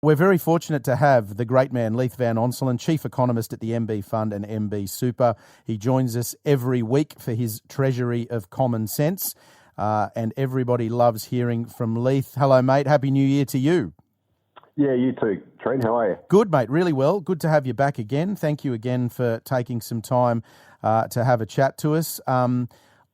We're very fortunate to have the great man, Leith Van Onselen, Chief Economist at the MB Fund and MB Super. He joins us every week for his Treasury of Common Sense, and everybody loves hearing from Leith. Hello, mate. Happy New Year to you. Yeah, you too. Trent, how are you? Good, mate. Really well. Good to have you back again. Thank you again for taking some time to have a chat to us.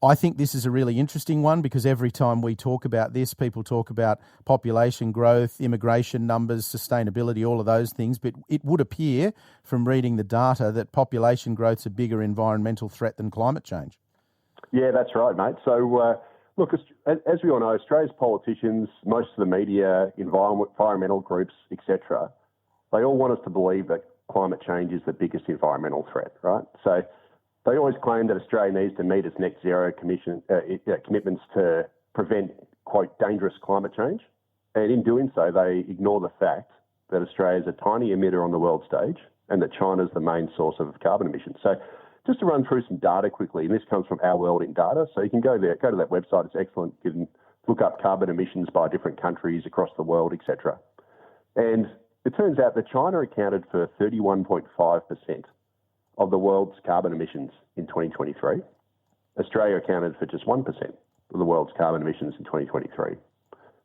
I think this is a really interesting one because every time we talk about this, people talk about population growth, immigration numbers, sustainability, all of those things. But it would appear from reading the data that population growth's a bigger environmental threat than climate change. Yeah, that's right, mate. So, look, as we all know, Australia's politicians, most of the media, environmental groups, etc., they all want us to believe that climate change is the biggest environmental threat, right? So they always claim that Australia needs to meet its net zero commitments to prevent, quote, dangerous climate change. And in doing so, they ignore the fact that Australia is a tiny emitter on the world stage and that China is the main source of carbon emissions. So just to run through some data quickly, and this comes from Our World in Data. So you can go there, go to that website. It's excellent. You can look up carbon emissions by different countries across the world, etc. And it turns out that China accounted for 31.5% of the world's carbon emissions in 2023. Australia accounted for just 1% of the world's carbon emissions in 2023.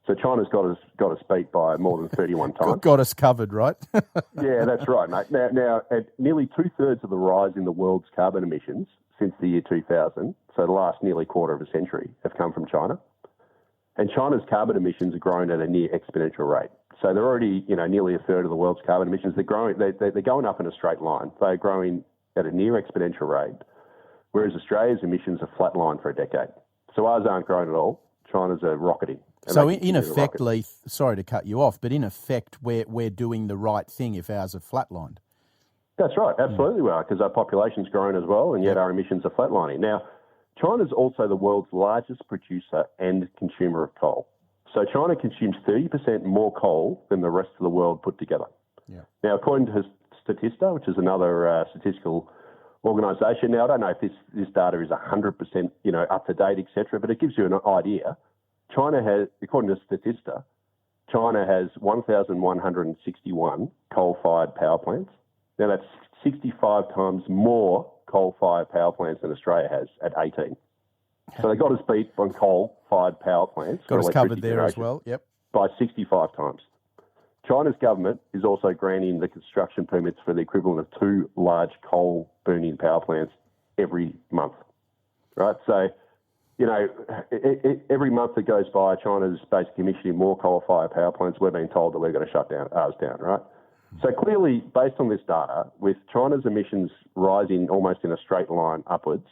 So China's got us beat by more than 31 times. Got us covered, right? Yeah, that's right, mate. Now, at nearly 2/3 of the rise in the world's carbon emissions since the year 2000, so the last nearly quarter of a century, have come from China. And China's carbon emissions are growing at a near exponential rate. So they're already, nearly 1/3 of the world's carbon emissions. They're growing. They're going up in a straight line. They're growing at a near exponential rate, whereas Australia's emissions are flatlined for a decade. So ours aren't growing at all. China's are rocketing. So in effect, Leith, sorry to cut you off, but in effect, we're doing the right thing if ours are flatlined. That's right. Absolutely we are, because our population's grown as well, and yet our emissions are flatlining. Now, China's also the world's largest producer and consumer of coal. So China consumes 30% more coal than the rest of the world put together. Yeah. Now, according to Statista, which is another statistical organisation, now I don't know if this data is 100% up to date, etc., but it gives you an idea. China has, according to Statista, China has 1,161 coal-fired power plants. Now that's 65 times more coal-fired power plants than Australia has at 18. So they got us beat on coal-fired power plants. Got us covered there as well, yep. By 65 times. China's government is also granting the construction permits for the equivalent of 2 large coal-burning power plants every month, right? So, every month that goes by, China's basically commissioning more coal-fired power plants. We're being told that we're going to shut ours down, right? So clearly, based on this data, with China's emissions rising almost in a straight line upwards,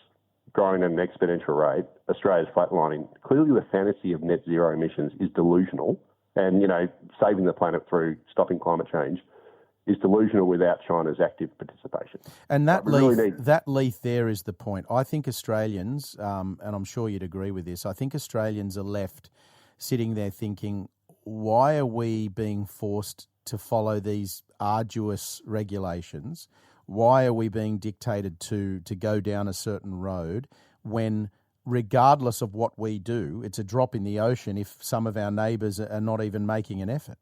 growing at an exponential rate, Australia's flatlining, clearly the fantasy of net zero emissions is delusional. And, saving the planet through stopping climate change is delusional without China's active participation. And that Leith there is the point. I think Australians, and I'm sure you'd agree with this, I think Australians are left sitting there thinking, why are we being forced to follow these arduous regulations? Why are we being dictated to go down a certain road when, regardless of what we do, it's a drop in the ocean if some of our neighbours are not even making an effort?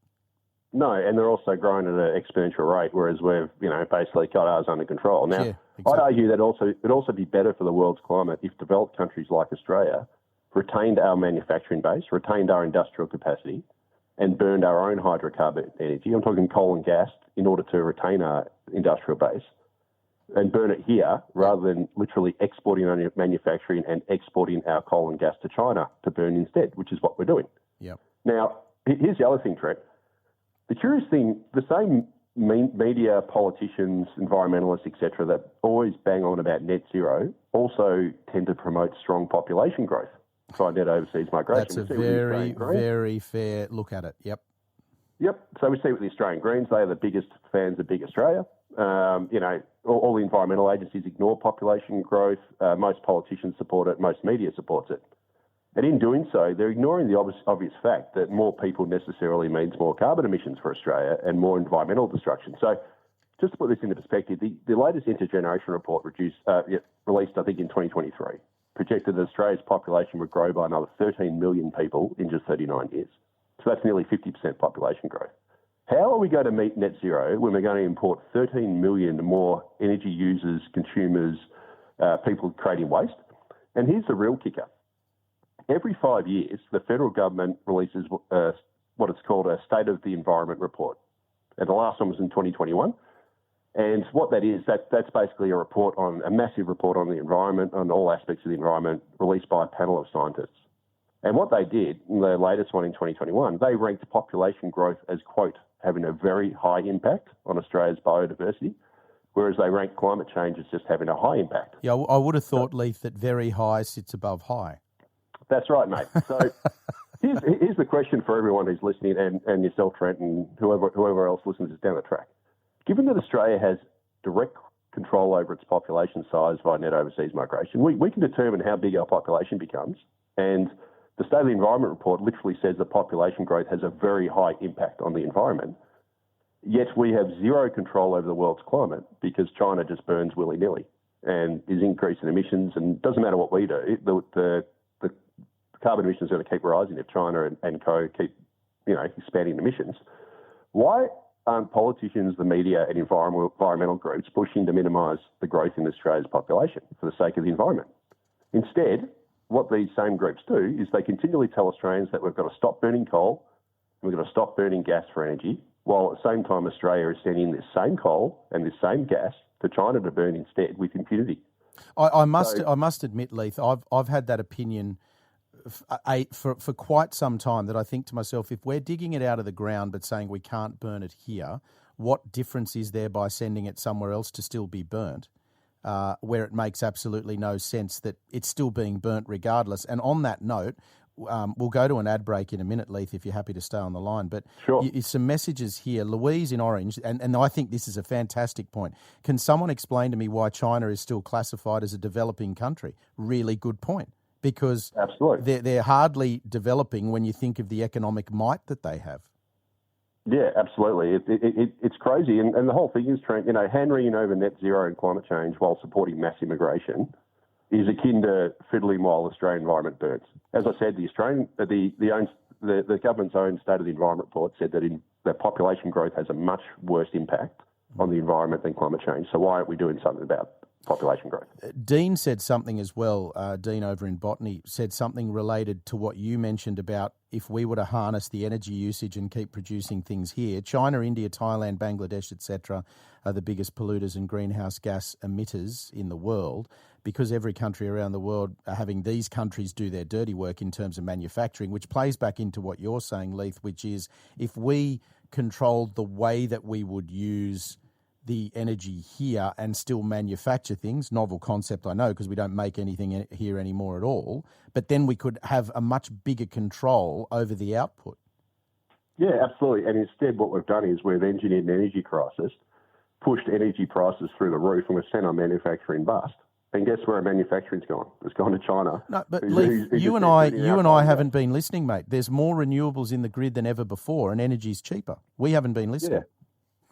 No, and they're also growing at an exponential rate, whereas we've, basically got ours under control. Now, yeah, exactly. I'd argue that it'd also be better for the world's climate if developed countries like Australia retained our manufacturing base, retained our industrial capacity, and burned our own hydrocarbon energy. I'm talking coal and gas in order to retain our industrial base and burn it here rather than literally exporting our manufacturing and exporting our coal and gas to China to burn instead, which is what we're doing. Yep. Now, here's the other thing, Trent. The curious thing, the same media, politicians, environmentalists, etc., that always bang on about net zero also tend to promote strong population growth by net overseas migration. That's a very, very fair look at it. Yep. So we see with the Australian Greens, they are the biggest fans of Big Australia. All the environmental agencies ignore population growth. Most politicians support it. Most media supports it. And in doing so, they're ignoring the obvious fact that more people necessarily means more carbon emissions for Australia and more environmental destruction. So just to put this into perspective, the latest intergeneration report released, I think, in 2023, projected that Australia's population would grow by another 13 million people in just 39 years. So that's nearly 50% population growth. How are we going to meet net zero when we're going to import 13 million more energy users, consumers, people creating waste? And here's the real kicker. Every 5 years, the federal government releases what it's called a State of the Environment report. And the last one was in 2021. And what that is, that's basically a massive report on the environment, on all aspects of the environment, released by a panel of scientists. And what they did in the latest one in 2021, they ranked population growth as, quote, having a very high impact on Australia's biodiversity, whereas they ranked climate change as just having a high impact. Yeah, I would have thought, Leith, that very high sits above high. That's right, mate. So here's the question for everyone who's listening, and yourself, Trent, and whoever else listens is down the track. Given that Australia has direct control over its population size via net overseas migration, we can determine how big our population becomes. And the State of the Environment report literally says that population growth has a very high impact on the environment. Yet we have zero control over the world's climate because China just burns willy-nilly and is increasing emissions. And it doesn't matter what we do, the carbon emissions are going to keep rising if China and co keep, expanding emissions. Why aren't politicians, the media and environmental groups pushing to minimise the growth in Australia's population for the sake of the environment? Instead, what these same groups do is they continually tell Australians that we've got to stop burning coal, we've got to stop burning gas for energy, while at the same time Australia is sending this same coal and this same gas to China to burn instead with impunity. I must admit, Leith, I've had that opinion for quite some time, that I think to myself, if we're digging it out of the ground but saying we can't burn it here, what difference is there by sending it somewhere else to still be burnt, where it makes absolutely no sense that it's still being burnt regardless? And on that note, we'll go to an ad break in a minute, Leith, if you're happy to stay on the line. But sure. Some messages here. Louise in Orange, and I think this is a fantastic point. Can someone explain to me why China is still classified as a developing country? Really good point. Because absolutely, they're hardly developing when you think of the economic might that they have. Yeah, absolutely. It's crazy. And the whole thing is, Trent, hand-wringing over net zero and climate change while supporting mass immigration is akin to fiddling while the Australian environment burns. As I said, the government's own State of the Environment report said that population growth has a much worse impact on the environment than climate change. So why aren't we doing something about population growth? Dean said something as well. Dean over in Botany said something related to what you mentioned about if we were to harness the energy usage and keep producing things here. China, India, Thailand, Bangladesh, etc. are the biggest polluters and greenhouse gas emitters in the world, because every country around the world are having these countries do their dirty work in terms of manufacturing, which plays back into what you're saying, Leith, which is if we controlled the way that we would use the energy here and still manufacture things, novel concept I know because we don't make anything here anymore at all, but then we could have a much bigger control over the output. Yeah, absolutely. And instead what we've done is we've engineered an energy crisis, pushed energy prices through the roof, and we've sent our manufacturing bust. And guess where our manufacturing's gone? It's gone to China. No, but Leith, you and I haven't been listening, mate. There's more renewables in the grid than ever before, and energy's cheaper. We haven't been listening.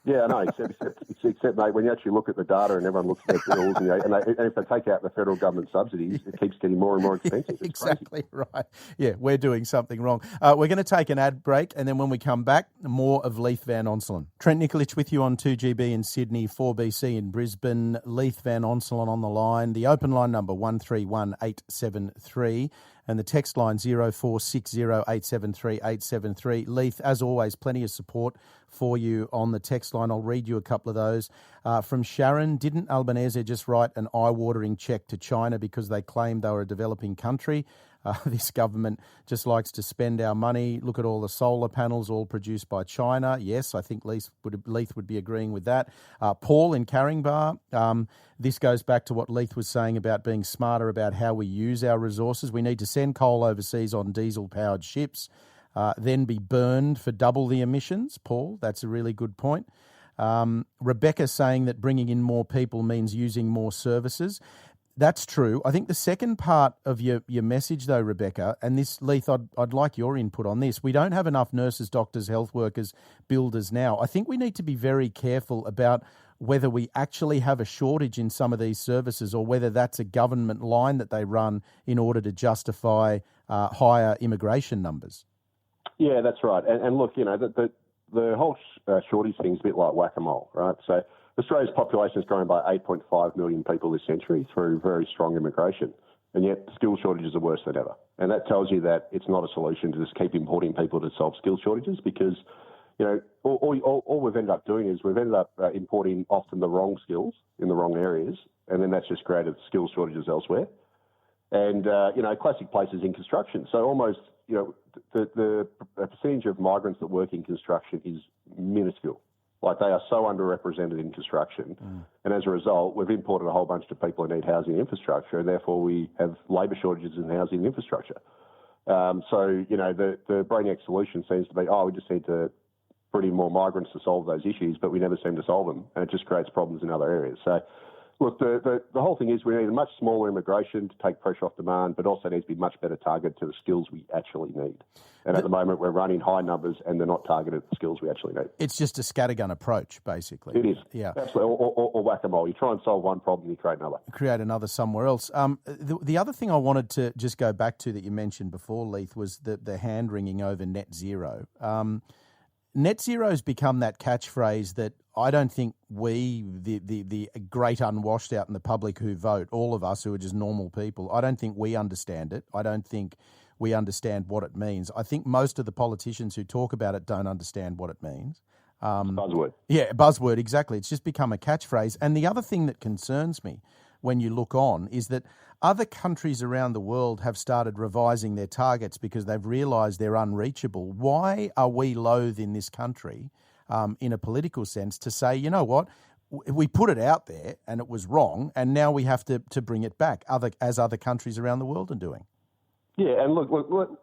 Yeah, I know, except, mate, when you actually look at the data and everyone looks at their bills, and if they take out the federal government subsidies, it keeps getting more and more expensive. It's exactly crazy. Right. Yeah, we're doing something wrong. We're going to take an ad break, and then when we come back, more of Leith Van Onselen. Trent Nikolic with you on 2GB in Sydney, 4BC in Brisbane. Leith Van Onselen on the line. The open line number 131873. And the text line 0460873873. Leith, as always, plenty of support for you on the text line. I'll read you a couple of those. From Sharon, didn't Albanese just write an eye-watering cheque to China because they claimed they were a developing country? This government just likes to spend our money. Look at all the solar panels, all produced by China. Yes, I think Leith would be agreeing with that. Paul in Caringbah, this goes back to what Leith was saying about being smarter about how we use our resources. We need to send coal overseas on diesel-powered ships, then be burned for double the emissions. Paul, that's a really good point. Rebecca saying that bringing in more people means using more services. That's true. I think the second part of your message, though, Rebecca, and this, Leith, I'd like your input on this. We don't have enough nurses, doctors, health workers, builders now. I think we need to be very careful about whether we actually have a shortage in some of these services or whether that's a government line that they run in order to justify higher immigration numbers. Yeah, that's right. And look, the the whole shortage thing is a bit like whack-a-mole, right? So Australia's population has grown by 8.5 million people this century through very strong immigration, and yet skill shortages are worse than ever. And that tells you that it's not a solution to just keep importing people to solve skill shortages, because all we've ended up doing is we've ended up importing often the wrong skills in the wrong areas, and then that's just created skill shortages elsewhere. And, classic places in construction. So almost, the percentage of migrants that work in construction is minuscule. Like, they are so underrepresented in construction. And as a result, we've imported a whole bunch of people who need housing infrastructure, and therefore we have labour shortages in housing infrastructure. The brainiac solution seems to be, we just need to bring in more migrants to solve those issues, but we never seem to solve them, and it just creates problems in other areas. So, look, the whole thing is we need a much smaller immigration to take pressure off demand, but also needs to be much better targeted to the skills we actually need. And at the moment, we're running high numbers, and they're not targeted at the skills we actually need. It's just a scattergun approach, basically. It is. Yeah. Absolutely. Or whack-a-mole. You try and solve one problem, you create another. Create another somewhere else. The other thing I wanted to just go back to that you mentioned before, Leith, was the hand-wringing over net zero. Net zero has become that catchphrase that I don't think we, the great unwashed out in the public who vote, all of us who are just normal people, I don't think we understand it. I don't think we understand what it means. I think most of the politicians who talk about it don't understand what it means. Buzzword. Yeah, buzzword, exactly. It's just become a catchphrase. And the other thing that concerns me when you look on is that other countries around the world have started revising their targets because they've realised they're unreachable. Why are we loath in this country, in a political sense, to say, you know what, we put it out there and it was wrong, and now we have to bring it back, as other countries around the world are doing? Yeah, and look,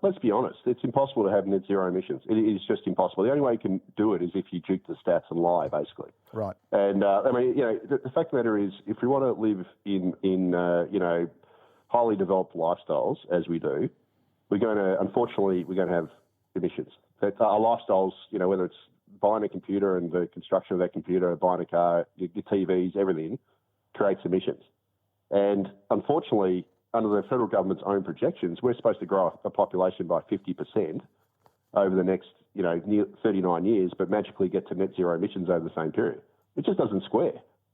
let's be honest. It's impossible to have net zero emissions. It is just impossible. The only way you can do it is if you juke the stats and lie, basically. Right. And, the fact of the matter is, if we want to live in highly developed lifestyles, as we do, we're going to have emissions. Our lifestyles, whether it's buying a computer and the construction of that computer, buying a car, your TVs, everything, creates emissions. And unfortunately, under the federal government's own projections, we're supposed to grow a population by 50% over the next, 39 years, but magically get to net zero emissions over the same period. It just doesn't square.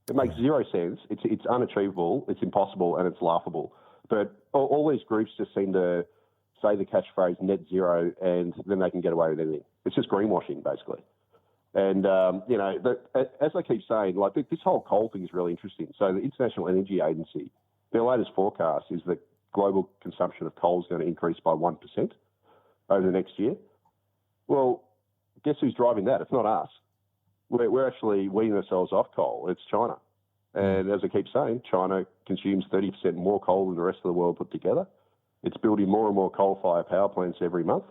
It makes zero sense. It's unachievable, it's impossible, and it's laughable. But all these groups just seem to say the catchphrase net zero, and then they can get away with anything. It's just greenwashing, basically. And, as I keep saying, like, this whole coal thing is really interesting. So the International Energy Agency, their latest forecast is that global consumption of coal is going to increase by 1% over the next year. Well, guess who's driving that? It's not us. We're actually weaning ourselves off coal. It's China. And as I keep saying, China consumes 30% more coal than the rest of the world put together. It's building more and more coal-fired power plants every month.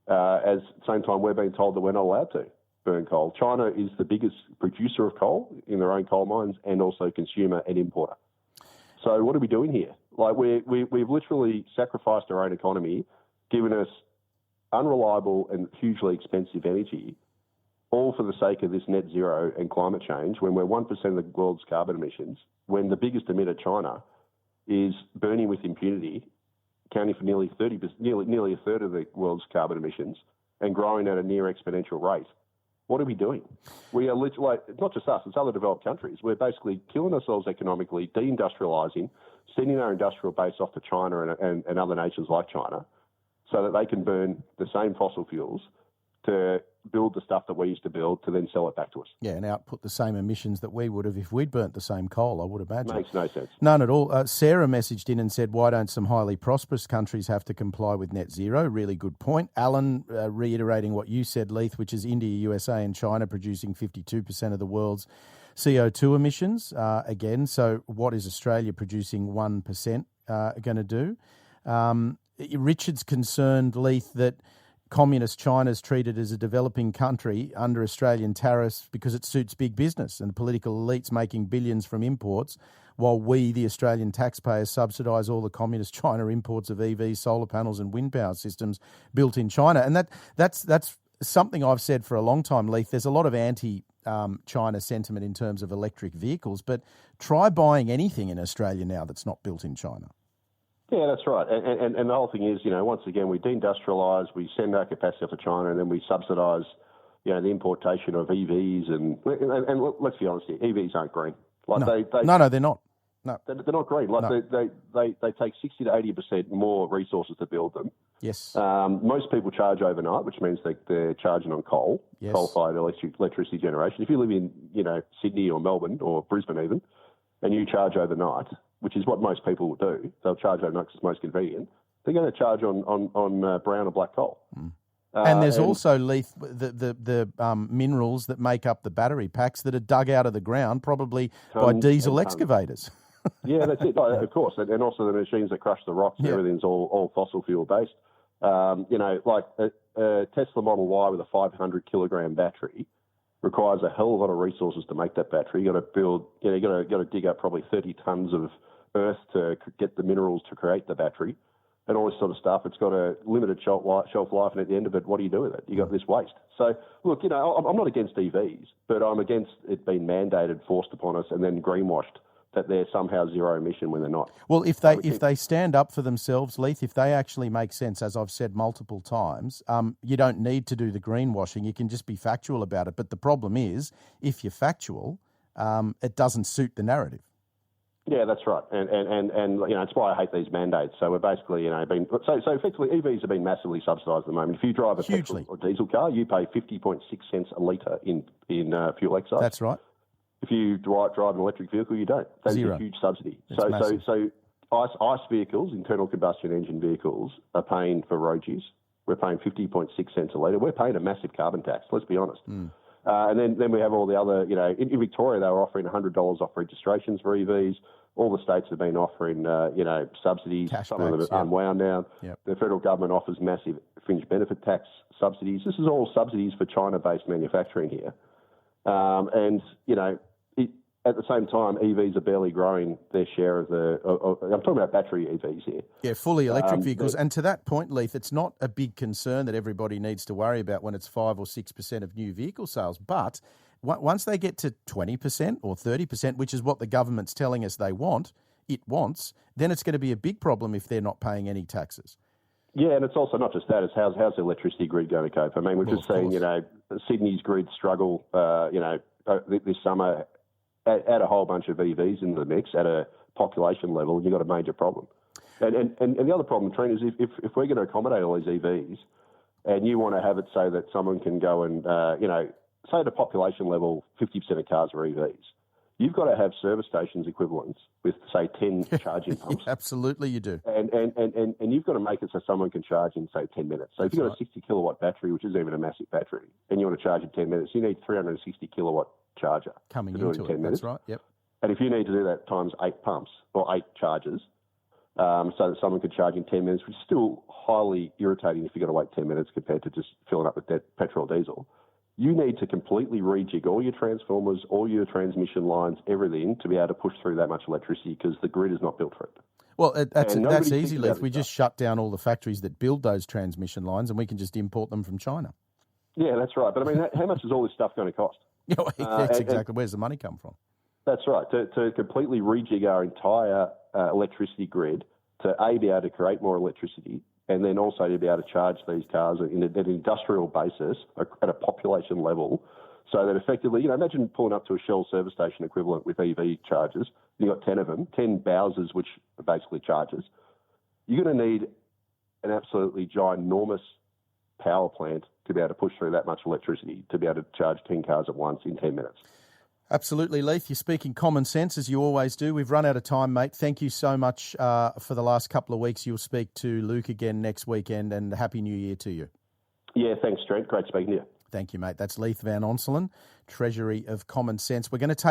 At the same time, we're being told that we're not allowed to burn coal. China is the biggest producer of coal in their own coal mines, and also consumer and importer. So what are we doing here? Like, we've literally sacrificed our own economy, given us unreliable and hugely expensive energy, all for the sake of this net zero and climate change, when we're 1% of the world's carbon emissions, when the biggest emitter, China, is burning with impunity, accounting for nearly a third of the world's carbon emissions, and growing at a near exponential rate. What are we doing? We are literally, not just us, it's other developed countries. We're basically killing ourselves economically, de-industrialising, sending our industrial base off to China and other nations like China, so that they can burn the same fossil fuels to build the stuff that we used to build, to then sell it back to us. Yeah, and output the same emissions that we would have if we'd burnt the same coal, I would imagine. Makes no sense. None at all. Sarah messaged in and said, why don't some highly prosperous countries have to comply with net zero? Really good point. Alan, reiterating what you said, Leith, which is India, USA and China producing 52% of the world's CO2 emissions. Again, so what is Australia producing 1% going to do? Richard's concerned, Leith, that communist China's treated as a developing country under Australian tariffs because it suits big business and political elites making billions from imports, while we, the Australian taxpayers, subsidise all the communist China imports of EVs, solar panels and wind power systems built in China. And that's something I've said for a long time, Leith. There's a lot of anti-China sentiment in terms of electric vehicles, but try buying anything in Australia now that's not built in China. Yeah, that's right. And the whole thing is, once again, we deindustrialise, we send our capacity off to China, and then we subsidise the importation of EVs and let's be honest here, EVs aren't green. No, they're not. No, they're not green. They take 60 to 80% more resources to build them. Yes. Most people charge overnight, which means they're charging on coal-fired electricity generation. If you live in Sydney or Melbourne or Brisbane even, and you charge overnight, which is what most people will do, they'll charge overnight because it's most convenient. They're going to charge on brown or black coal. Mm. And there's also, Leith, the minerals that make up the battery packs that are dug out of the ground, probably by diesel excavators. Yeah, that's it. Of course, and also the machines that crush the rocks. Yeah. Everything's all fossil fuel based. Like a Tesla Model Y with a 500 kilogram battery requires a hell of a lot of resources to make that battery. You got to build. You got to dig up probably 30 tons of earth to get the minerals to create the battery. And all this sort of stuff. It's got a limited shelf life, and at the end of it, what do you do with it? You got this waste. So, look, I'm not against EVs, but I'm against it being mandated, forced upon us, and then greenwashed that they're somehow zero emission when they're not. Well, if they stand up for themselves, Leith, if they actually make sense, as I've said multiple times, you don't need to do the greenwashing. You can just be factual about it. But the problem is, if you're factual, it doesn't suit the narrative. Yeah, that's right, and it's why I hate these mandates. So we're basically so effectively EVs have been massively subsidised at the moment. If you drive a petrol or diesel car, you pay 50.6 cents a litre in fuel excise. That's right. If you drive an electric vehicle, you don't. That's a huge subsidy. So ICE vehicles, internal combustion engine vehicles, are paying for road use. We're paying 50.6 cents a litre. We're paying a massive carbon tax. Let's be honest. Mm. And then we have all the other, in Victoria, they were offering $100 off registrations for EVs. All the states have been offering, subsidies. Some of them are unwound now. Yep. The federal government offers massive fringe benefit tax subsidies. This is all subsidies for China-based manufacturing here. At the same time, EVs are barely growing their share of I'm talking about battery EVs here. Yeah, fully electric vehicles. And to that point, Leith, it's not a big concern that everybody needs to worry about when it's 5 or 6% of new vehicle sales. But once they get to 20% or 30%, which is what the government's telling us it wants, then it's going to be a big problem if they're not paying any taxes. Yeah, and it's also not just that. It's how's the electricity grid going to cope? I mean, we've just seen, Sydney's grid struggle, this summer. Add a whole bunch of EVs into the mix at a population level, you've got a major problem. And the other problem, Trent, is if we're going to accommodate all these EVs and you want to have it so that someone can go and, say at a population level, 50% of cars are EVs, you've got to have service stations equivalents with, say, 10 charging pumps. Absolutely, you do. And you've got to make it so someone can charge in, say, 10 minutes. So if you've got a 60 kilowatt battery, which isn't even a massive battery, and you want to charge in 10 minutes, you need 360 kilowatt charger coming into it. 10 minutes. That's right. Yep. And if you need to do that times 8 pumps or 8 chargers, so that someone could charge in 10 minutes, which is still highly irritating if you've got to wait 10 minutes compared to just filling up with petrol or diesel. You need to completely rejig all your transformers, all your transmission lines, everything to be able to push through that much electricity because the grid is not built for it. Well, that's easy, Leith. We just shut down all the factories that build those transmission lines and we can just import them from China. Yeah, that's right. But I mean, how much is all this stuff going to cost? Yeah, that's exactly. Where's the money come from? That's right. To completely rejig our entire electricity grid to be able to create more electricity and then also to be able to charge these cars in an industrial basis at a population level so that effectively, imagine pulling up to a Shell service station equivalent with EV chargers. You've got 10 of them, 10 Bowsers, which are basically chargers. You're going to need an absolutely ginormous power plant to be able to push through that much electricity, to be able to charge 10 cars at once in 10 minutes. Absolutely, Leith. You're speaking common sense, as you always do. We've run out of time, mate. Thank you so much for the last couple of weeks. You'll speak to Luke again next weekend, and Happy New Year to you. Yeah, thanks, Trent. Great speaking to you. Thank you, mate. That's Leith Van Onselen, Treasury of Common Sense. We're going to take